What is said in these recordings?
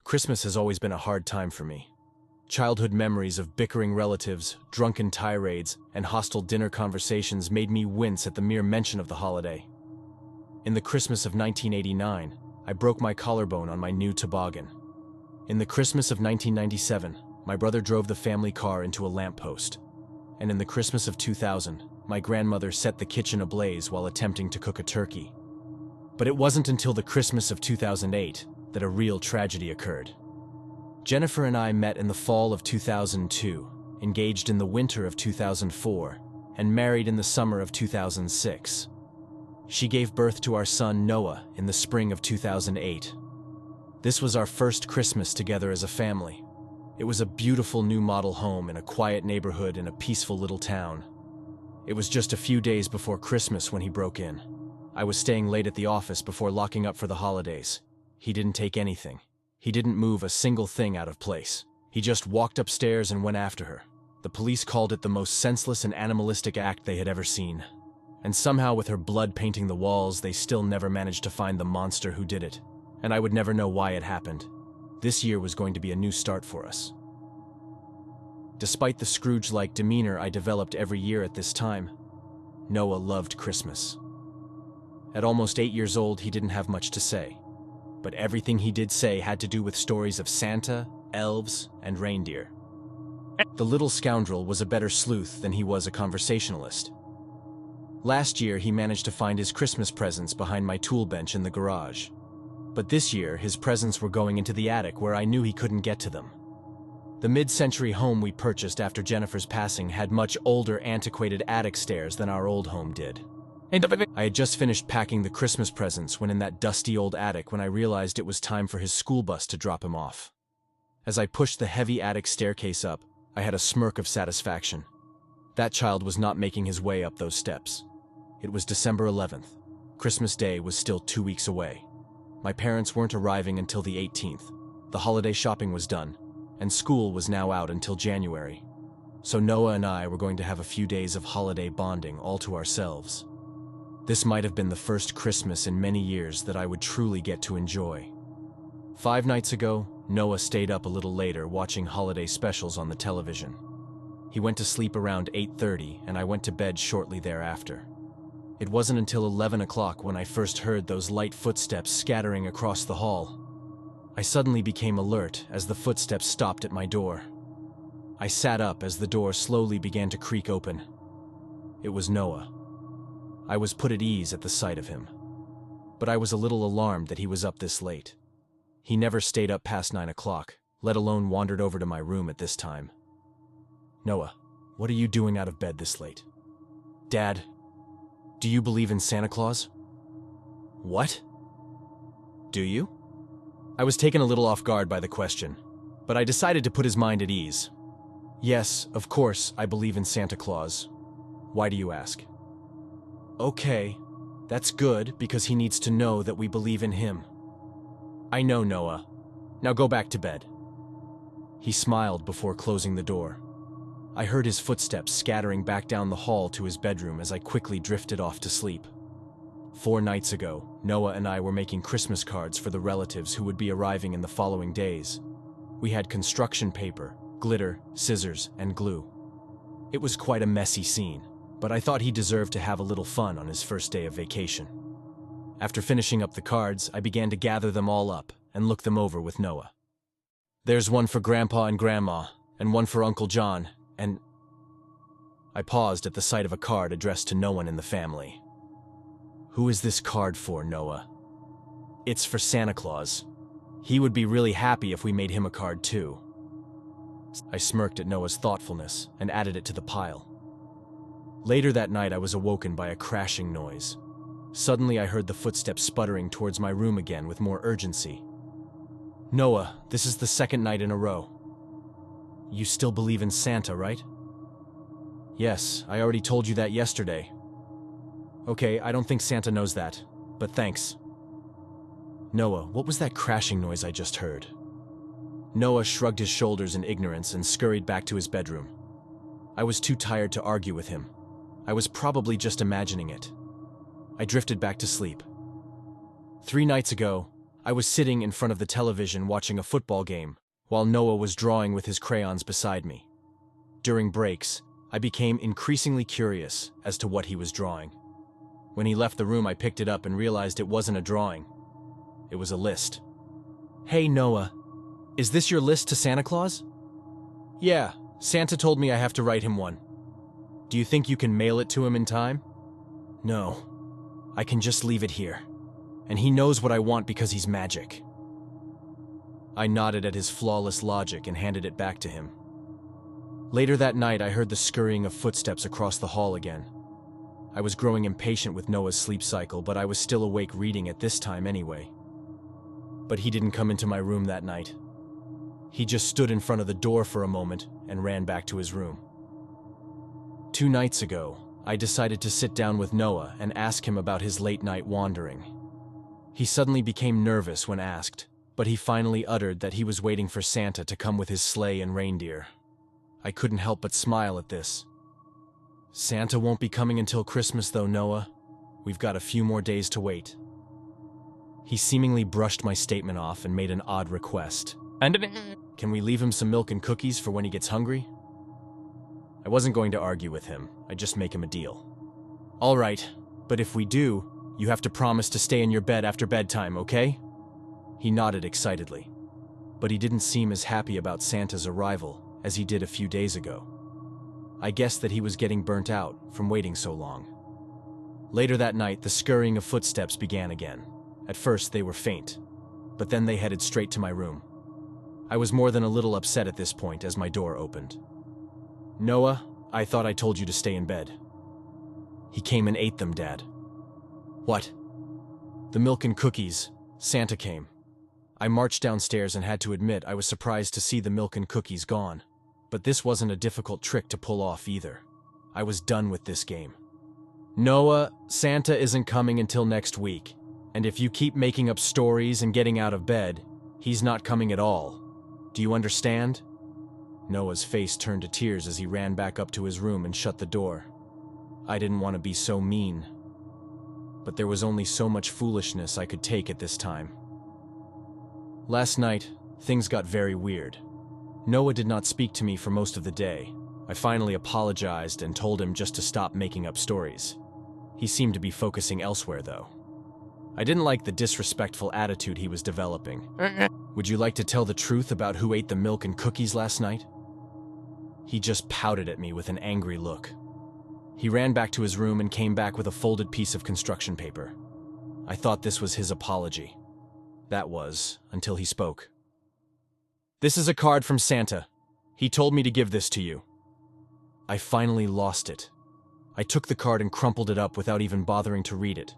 Christmas has always been a hard time for me. Childhood memories of bickering relatives, drunken tirades, and hostile dinner conversations made me wince at the mere mention of the holiday. In the Christmas of 1989, I broke my collarbone on my new toboggan. In the Christmas of 1997, my brother drove the family car into a lamppost. And in the Christmas of 2000, my grandmother set the kitchen ablaze while attempting to cook a turkey. But it wasn't until the Christmas of 2008 that a real tragedy occurred. Jennifer and I met in the fall of 2002, engaged in the winter of 2004, and married in the summer of 2006. She gave birth to our son Noah in the spring of 2008. This was our first Christmas together as a family. It was a beautiful new model home in a quiet neighborhood in a peaceful little town. It was just a few days before Christmas when he broke in. I was staying late at the office before locking up for the holidays. He didn't take anything. He didn't move a single thing out of place. He just walked upstairs and went after her. The police called it the most senseless and animalistic act they had ever seen. And somehow, with her blood painting the walls, they still never managed to find the monster who did it. And I would never know why it happened. This year was going to be a new start for us. Despite the Scrooge-like demeanor I developed every year at this time, Noah loved Christmas. At almost 8 years old, he didn't have much to say. But everything he did say had to do with stories of Santa, elves, and reindeer. The little scoundrel was a better sleuth than he was a conversationalist. Last year, he managed to find his Christmas presents behind my tool bench in the garage. But this year, his presents were going into the attic where I knew he couldn't get to them. The mid-century home we purchased after Jennifer's passing had much older, antiquated attic stairs than our old home did. I had just finished packing the Christmas presents when in that dusty old attic when I realized it was time for his school bus to drop him off. As I pushed the heavy attic staircase up, I had a smirk of satisfaction. That child was not making his way up those steps. It was December 11th. Christmas Day was still 2 weeks away. My parents weren't arriving until the 18th. The holiday shopping was done, and school was now out until January. So Noah and I were going to have a few days of holiday bonding all to ourselves. This might have been the first Christmas in many years that I would truly get to enjoy. 5 nights ago, Noah stayed up a little later watching holiday specials on the television. He went to sleep around 8:30 and I went to bed shortly thereafter. It wasn't until 11 o'clock when I first heard those light footsteps scattering across the hall. I suddenly became alert as the footsteps stopped at my door. I sat up as the door slowly began to creak open. It was Noah. I was put at ease at the sight of him. But I was a little alarmed that he was up this late. He never stayed up past 9 o'clock, let alone wandered over to my room at this time. Noah, what are you doing out of bed this late? Dad, do you believe in Santa Claus? What? Do you? I was taken a little off guard by the question, but I decided to put his mind at ease. Yes, of course, I believe in Santa Claus. Why do you ask? Okay, that's good because he needs to know that we believe in him. I know, Noah. Now go back to bed. He smiled before closing the door. I heard his footsteps scattering back down the hall to his bedroom as I quickly drifted off to sleep. 4 nights ago, Noah and I were making Christmas cards for the relatives who would be arriving in the following days. We had construction paper, glitter, scissors, and glue. It was quite a messy scene, but I thought he deserved to have a little fun on his first day of vacation. After finishing up the cards, I began to gather them all up and look them over with Noah. There's one for Grandpa and Grandma, and one for Uncle John, and... I paused at the sight of a card addressed to no one in the family. Who is this card for, Noah? It's for Santa Claus. He would be really happy if we made him a card too. I smirked at Noah's thoughtfulness and added it to the pile. Later that night, I was awoken by a crashing noise. Suddenly, I heard the footsteps sputtering towards my room again with more urgency. Noah, this is the 2nd night in a row. You still believe in Santa, right? Yes, I already told you that yesterday. Okay, I don't think Santa knows that, but thanks. Noah, what was that crashing noise I just heard? Noah shrugged his shoulders in ignorance and scurried back to his bedroom. I was too tired to argue with him. I was probably just imagining it. I drifted back to sleep. 3 nights ago, I was sitting in front of the television watching a football game, while Noah was drawing with his crayons beside me. During breaks, I became increasingly curious as to what he was drawing. When he left the room, I picked it up and realized it wasn't a drawing. It was a list. "Hey, Noah, is this your list to Santa Claus?" "Yeah, Santa told me I have to write him one. Do you think you can mail it to him in time?" "No, I can just leave it here. And he knows what I want because he's magic." I nodded at his flawless logic and handed it back to him. Later that night, I heard the scurrying of footsteps across the hall again. I was growing impatient with Noah's sleep cycle, but I was still awake reading at this time anyway. But he didn't come into my room that night. He just stood in front of the door for a moment and ran back to his room. 2 nights ago, I decided to sit down with Noah and ask him about his late-night wandering. He suddenly became nervous when asked, but he finally uttered that he was waiting for Santa to come with his sleigh and reindeer. I couldn't help but smile at this. "Santa won't be coming until Christmas though, Noah. We've got a few more days to wait." He seemingly brushed my statement off and made an odd request. "Can we leave him some milk and cookies for when he gets hungry?" I wasn't going to argue with him. I'd just make him a deal. "All right, but if we do, you have to promise to stay in your bed after bedtime, okay?" He nodded excitedly, but he didn't seem as happy about Santa's arrival as he did a few days ago. I guessed that he was getting burnt out from waiting so long. Later that night, the scurrying of footsteps began again. At first, they were faint, but then they headed straight to my room. I was more than a little upset at this point as my door opened. "Noah, I thought I told you to stay in bed." "He came and ate them, Dad." "What?" "The milk and cookies. Santa came." I marched downstairs and had to admit I was surprised to see the milk and cookies gone. But this wasn't a difficult trick to pull off either. I was done with this game. "Noah, Santa isn't coming until next week. And if you keep making up stories and getting out of bed, he's not coming at all. Do you understand?" Noah's face turned to tears as he ran back up to his room and shut the door. I didn't want to be so mean, but there was only so much foolishness I could take at this time. Last night, things got very weird. Noah did not speak to me for most of the day. I finally apologized and told him just to stop making up stories. He seemed to be focusing elsewhere, though. I didn't like the disrespectful attitude he was developing. "Would you like to tell the truth about who ate the milk and cookies last night?" He just pouted at me with an angry look. He ran back to his room and came back with a folded piece of construction paper. I thought this was his apology. That was, until he spoke. "This is a card from Santa. He told me to give this to you." I finally lost it. I took the card and crumpled it up without even bothering to read it.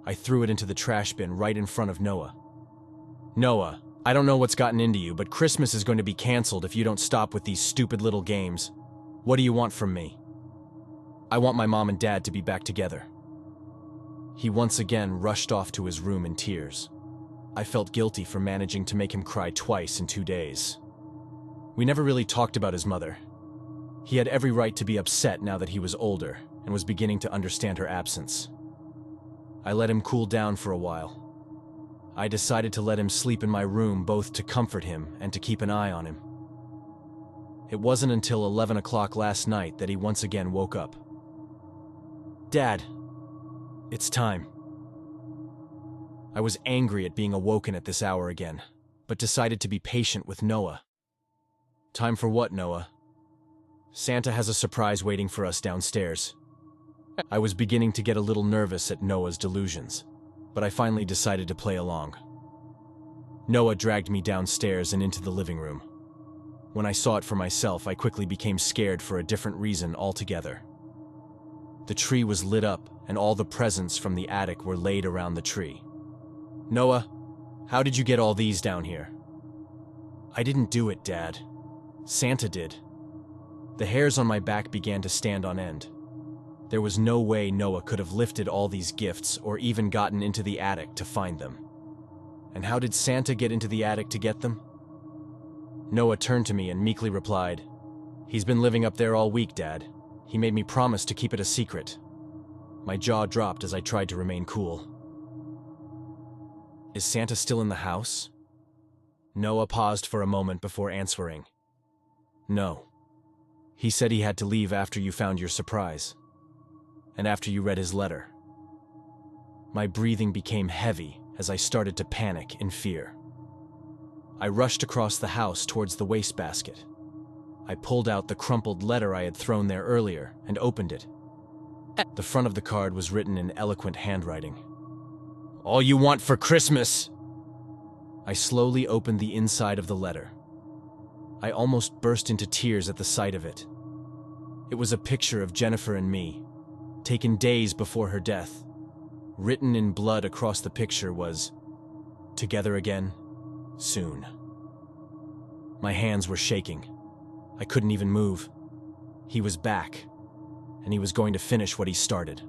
I threw it into the trash bin right in front of Noah. "Noah, I don't know what's gotten into you, but Christmas is going to be canceled if you don't stop with these stupid little games. What do you want from me?" "I want my mom and dad to be back together." He once again rushed off to his room in tears. I felt guilty for managing to make him cry twice in 2 days. We never really talked about his mother. He had every right to be upset now that he was older and was beginning to understand her absence. I let him cool down for a while. I decided to let him sleep in my room both to comfort him and to keep an eye on him. It wasn't until 11 o'clock last night that he once again woke up. "Dad, it's time." I was angry at being awoken at this hour again, but decided to be patient with Noah. "Time for what, Noah?" "Santa has a surprise waiting for us downstairs." I was beginning to get a little nervous at Noah's delusions, but I finally decided to play along. Noah dragged me downstairs and into the living room. When I saw it for myself, I quickly became scared for a different reason altogether. The tree was lit up, and all the presents from the attic were laid around the tree. "Noah, how did you get all these down here?" "I didn't do it, Dad. Santa did." The hairs on my back began to stand on end. There was no way Noah could have lifted all these gifts or even gotten into the attic to find them. And how did Santa get into the attic to get them? Noah turned to me and meekly replied, "He's been living up there all week, Dad. He made me promise to keep it a secret." My jaw dropped as I tried to remain cool. Is Santa still in the house? Noah paused for a moment before answering. No. He said he had to leave after you found your surprise, and after you read his letter. My breathing became heavy as I started to panic in fear. I rushed across the house towards the wastebasket. I pulled out the crumpled letter I had thrown there earlier and opened it. The front of the card was written in eloquent handwriting. "All you want for Christmas!" I slowly opened the inside of the letter. I almost burst into tears at the sight of it. It was a picture of Jennifer and me, taken days before her death. Written in blood across the picture was, "Together again, soon." My hands were shaking. I couldn't even move. He was back, and he was going to finish what he started.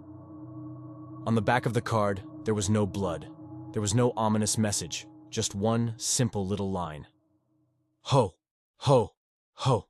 On the back of the card, there was no blood. There was no ominous message, just one simple little line. Ho, ho, ho.